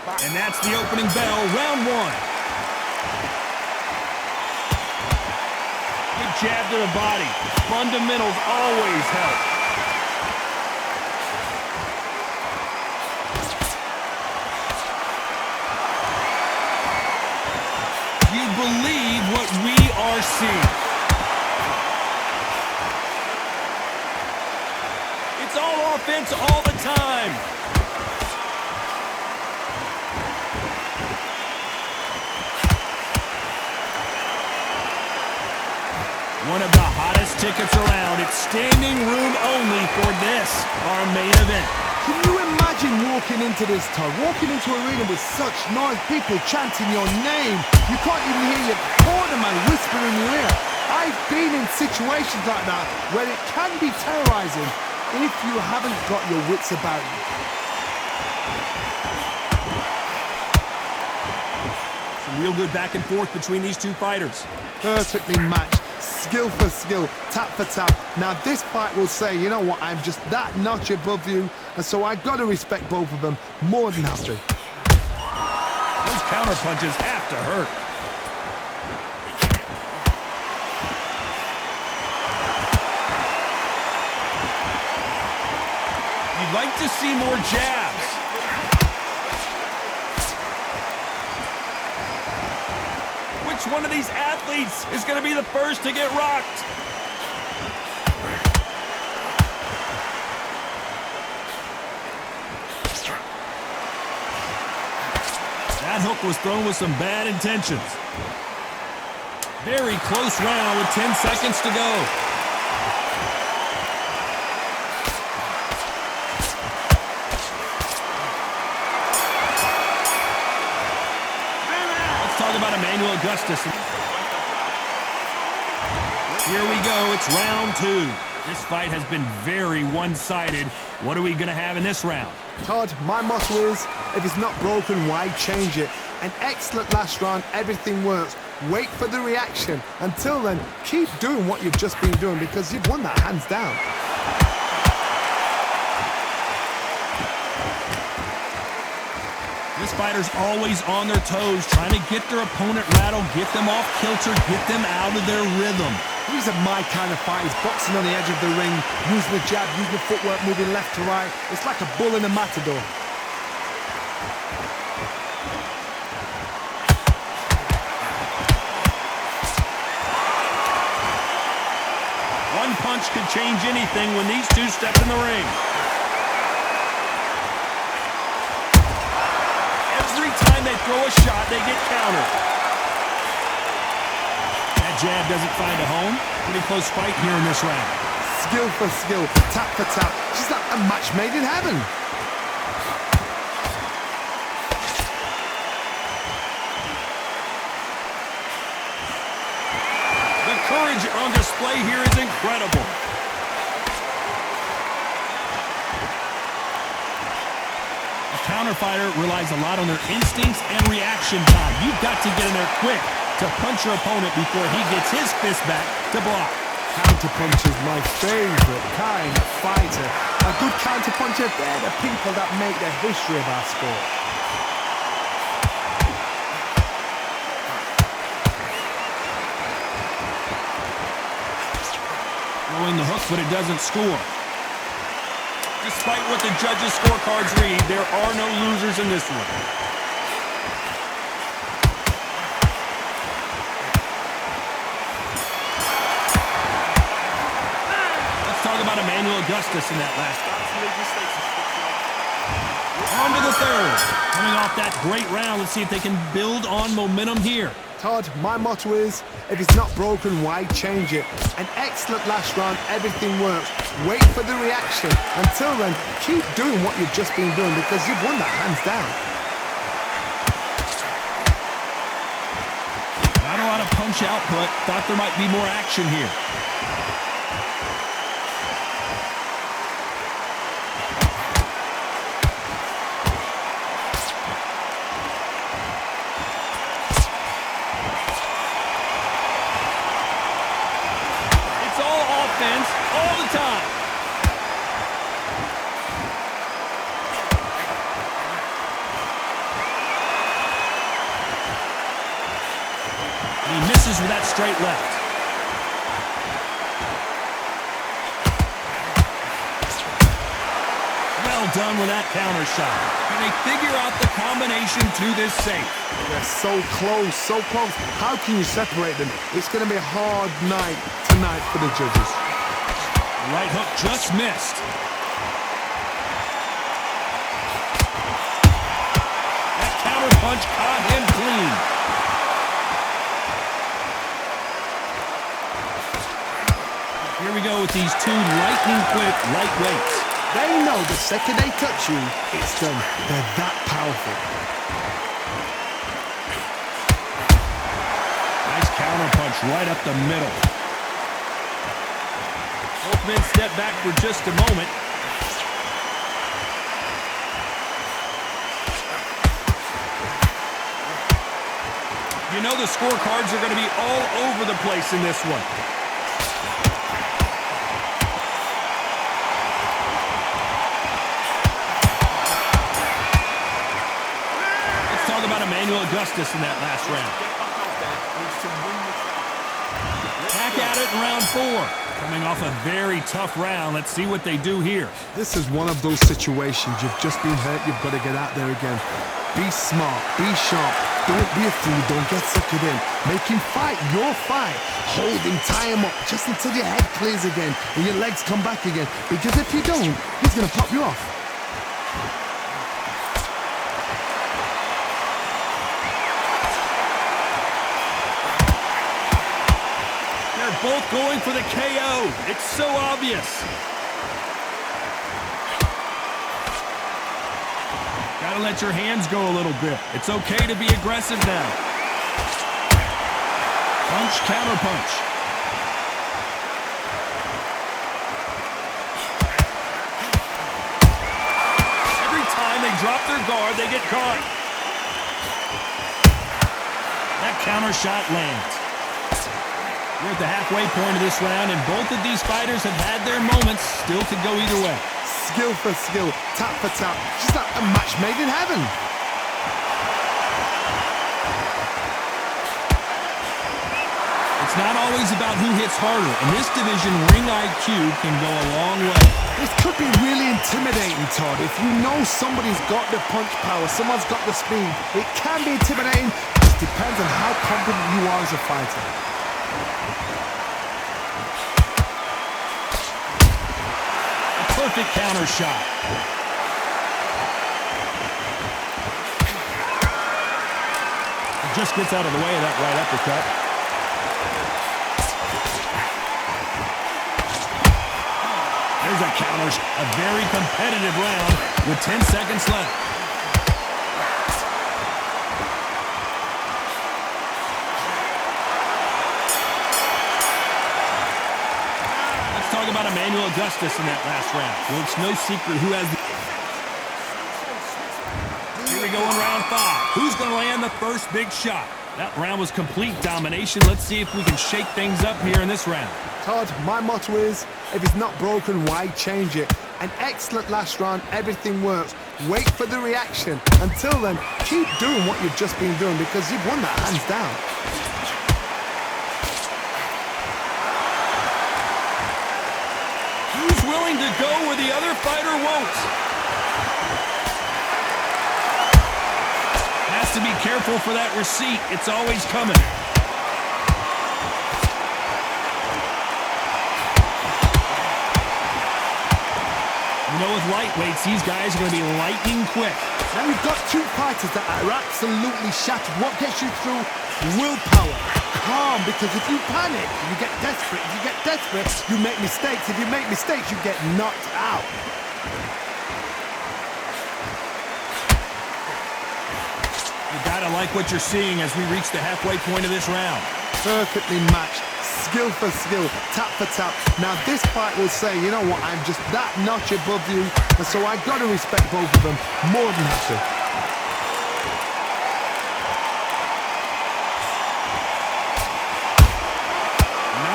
And that's the opening bell, round one. Good jab to the body. Fundamentals always help. You believe what we are seeing. It's all offense all the time. One of the hottest tickets around. It's standing room only for this, our main event. Can you imagine walking into this, Todd? Walking into an arena with such noise, people chanting your name. You can't even hear your cornerman whisper in your ear. I've been in situations like that where it can be terrorizing if you haven't got your wits about you. Some real good back and forth between these two fighters. Perfectly matched. Skill for skill, tap for tap. Now this fight will say, you know what, I'm just that notch above you, and so I've got to respect both of them more than have to. Those counter punches have to hurt. You'd like to see more jabs. Which one of these athletes is going to be the first to get rocked? That hook was thrown with some bad intentions. Very close round with 10 seconds to go. Augustus. Here we go. It's round two. This fight has been very one-sided. What are we going to have in this round? Todd, my motto is, if it's not broken, why change it? An excellent last round. Everything works. Wait for the reaction. Until then, keep doing what you've just been doing because you've won that hands down. This fighter's always on their toes, trying to get their opponent rattled, get them off kilter, get them out of their rhythm. These are my kind of fighters, boxing on the edge of the ring, using the jab, using the footwork, moving left to right. It's like a bull in a matador. One punch could change anything when these two step in the ring. Every time they throw a shot, they get countered. That jab doesn't find a home. Pretty close fight here in this round. Skill for skill, tap for tap. She's like a match made in heaven. The courage on display here is incredible. Counterfighter relies a lot on their instincts and reaction time. You've got to get in there quick to punch your opponent before he gets his fist back to block. Counterpunch is my favorite kind of fighter. A good counterpuncher, they're the people that make the history of our sport. Throwing the hook, but it doesn't score. Despite what the judges' scorecards read, there are no losers in this one. Let's talk about Emmanuel Augustus in that last fight. On to the third. Coming off that great round, let's see if they can build on momentum here. Todd, my motto is, if it's not broken, why change it? An excellent last round, everything works. Wait for the reaction. Until then, keep doing what you've just been doing because you've won that hands down. Not a lot of punch output. Thought there might be more action here. All the time. misses with that straight left. Well done with that counter shot. And they figure out the combination to this safe. They're so close, so close. How can you separate them? It's going to be a hard night tonight for the judges. Right hook just missed. That counter punch caught him clean. Here we go with these two lightning-quick lightweights. They know the second they touch you, it's done. They're that powerful. Nice counter punch right up the middle. Both men step back for just a moment. You know the scorecards are going to be all over the place in this one. Emmanuel Augustus in that last round. Back at it in round 4. Coming off a very tough round. Let's see what they do here. This is one of those situations. You've just been hurt. You've got to get out there again. Be smart. Be sharp. Don't be a fool. Don't get suckered in. Make him fight your fight. Hold him. Tie him up just until your head clears again and your legs come back again. Because if you don't, he's going to pop you off. Both going for the KO. It's so obvious. Gotta let your hands go a little bit. It's okay to be aggressive now. Punch, counter punch. Every time they drop their guard, they get caught. That counter shot lands. We're at the halfway point of this round, and both of these fighters have had their moments. Still could go either way. Skill for skill, tap for tap. Just like a match made in heaven. It's not always about who hits harder. In this division, ring IQ can go a long way. This could be really intimidating, Todd. If you know somebody's got the punch power, someone's got the speed, it can be intimidating. It just depends on how confident you are as a fighter. Perfect counter shot. He just gets out of the way of that right uppercut. There's a counter. A very competitive round with 10 seconds left. Talk about Emmanuel Augustus in that last round. Well, it's no secret who has the... Here we go in round 5. Who's going to land the first big shot? That round was complete domination. Let's see if we can shake things up here in this round. Todd, my motto is, if it's not broken, why change it? An excellent last round. Everything works. Wait for the reaction. Until then, keep doing what you've just been doing because you've won that hands down. Willing to go where the other fighter won't. Has to be careful for that receipt. It's always coming. You know, with lightweights, these guys are going to be lightning quick. Now we've got two fighters that are absolutely shattered. What gets you through? Willpower. Calm, because if you panic, you get desperate. If you get desperate, you make mistakes. If you make mistakes, you get knocked out. You gotta like what you're seeing as we reach the halfway point of this round. Perfectly matched. Skill for skill, tap for tap. Now this fight will say, you know what, I'm just that notch above you, and so I gotta respect both of them more than have to.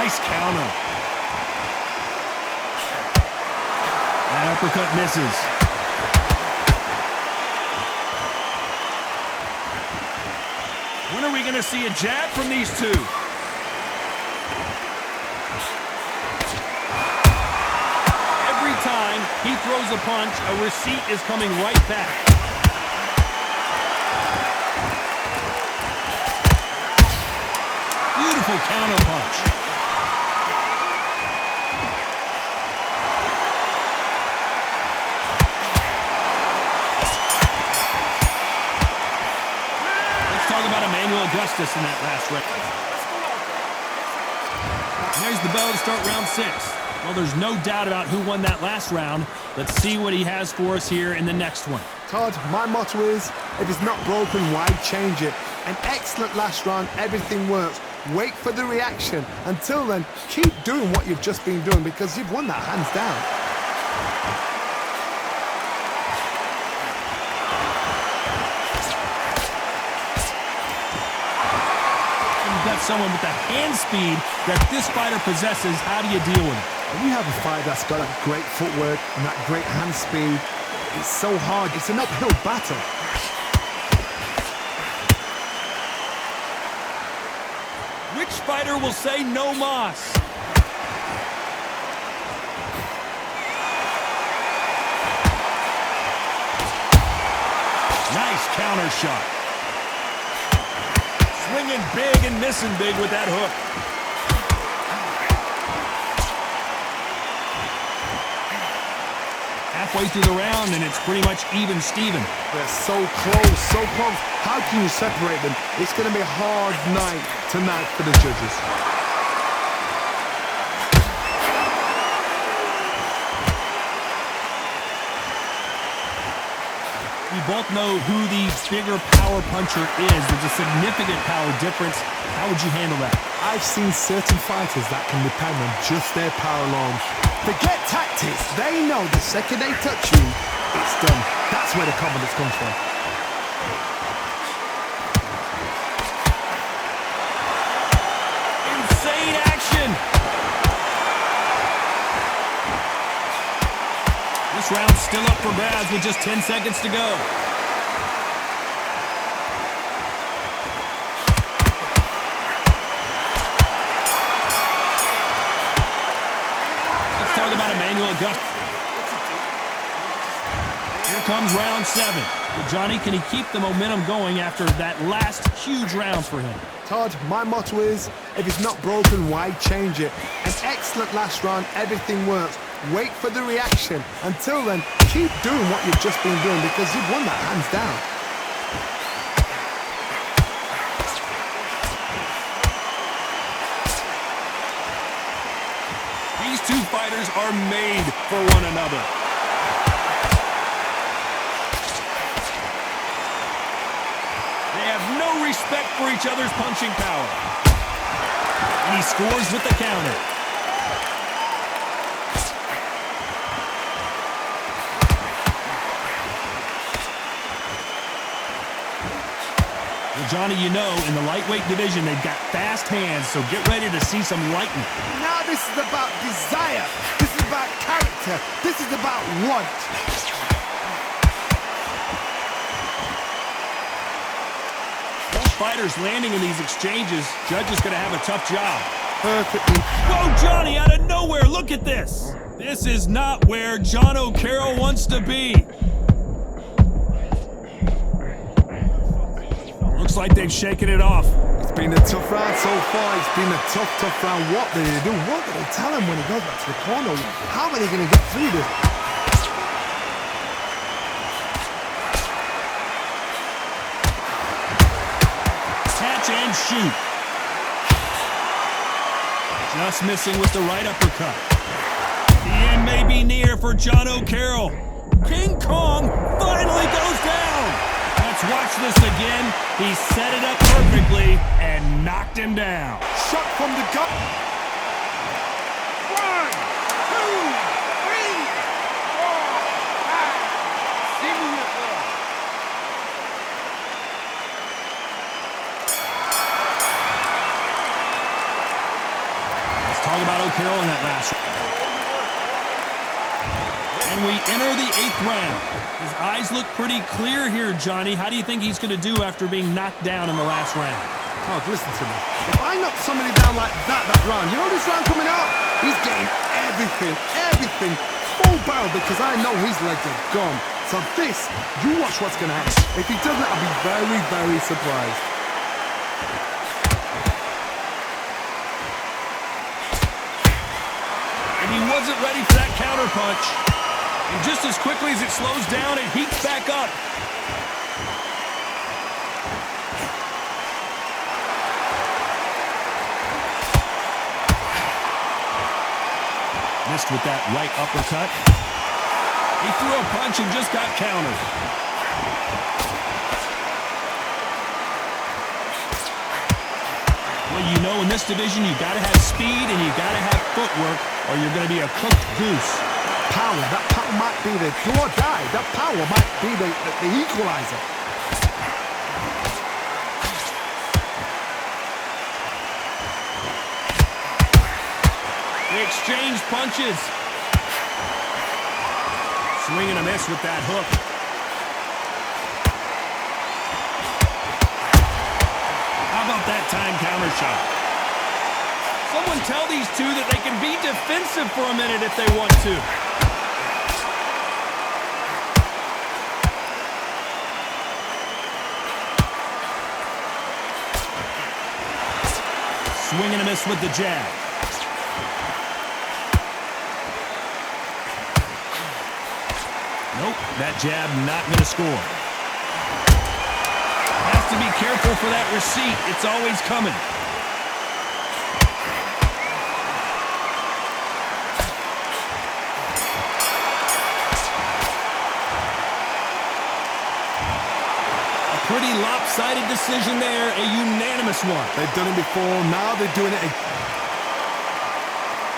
Nice counter. That uppercut misses. When are we going to see a jab from these two? throws a punch, a receipt is coming right back. Beautiful counter punch. Let's talk about Emmanuel Augustus in that last round. There's the bell to start round 6. Well, there's no doubt about who won that last round. Let's see what he has for us here in the next one. Todd, my motto is, if it's not broken, why change it? An excellent last round, everything works. Wait for the reaction. Until then, keep doing what you've just been doing because you've won that hands down. You've got someone with the hand speed that this fighter possesses. How do you deal with it? When you have a fighter that's got that great footwork and that great hand speed, it's so hard. It's an uphill battle. Which fighter will say no mas? Nice counter shot. Swinging big and missing big with that hook. Halfway through the round, and it's pretty much even Steven. They're so close, so close. How can you separate them? It's going to be a hard night tonight for the judges. We both know who the bigger power puncher is. There's a significant power difference. How would you handle that? I've seen certain fighters that can depend on just their power alone. Forget tactics. They know the second they touch you, it's done. That's where the confidence comes from. Insane action. This round's still up for grabs with just 10 seconds to go. Let's talk about Emmanuel Augustus. Here comes round 7. Well, Johnny, can he keep the momentum going after that last huge round for him? Todd, my motto is, if it's not broken, why change it? An excellent last round, everything works. Wait for the reaction. Until then, keep doing what you've just been doing because you've won that hands down. These two fighters are made for one another. They have no respect for each other's punching power. And he scores with the counter. Well, Johnny, you know, in the lightweight division, they've got fast hands, so get ready to see some lightning. Now this is about desire. This is about character. This is about want. Both fighters landing in these exchanges, Judge is going to have a tough job. Perfectly. Whoa, Johnny, out of nowhere, look at this. This is not where John O'Carroll wants to be. Looks like they've shaken it off. It's been a tough round so far. It's been a tough round. What do they do? What do they tell him when he goes back to the corner? How are they going to get through this? Catch and shoot. Just missing with the right uppercut. The end may be near for John O'Carroll. King Kong finally goes down. Let's watch this again. He set it up perfectly and knocked him down. Shot from the gut. 1, 2, 3, 4, 5. See you there. Let's talk about O'Carroll in that last round. And we enter the 8th round. His eyes look pretty clear here, Johnny. How do you think he's going to do after being knocked down in the last round? Todd, listen to me. If I knock somebody down like that round, you know this round coming out? He's getting everything full barrel because I know his legs are gone. So this, you watch what's going to happen. If he doesn't, I'll be very, very surprised. And he wasn't ready for that counter punch. And just as quickly as it slows down, it heats back up. Missed with that right uppercut. He threw a punch and just got countered. Well, you know, in this division, you got to have speed and you got to have footwork, or you're going to be a cooked goose. That power might be the do or die. That power might be the equalizer. They exchange punches. Swing and a miss with that hook. How about that time counter shot? Someone tell these two that they can be defensive for a minute if they want to. Swing and a miss with the jab. Nope, that jab not going to score. Has to be careful for that receipt. It's always coming. A pretty lopsided decision there, a unanimous one. They've done it before, now they're doing it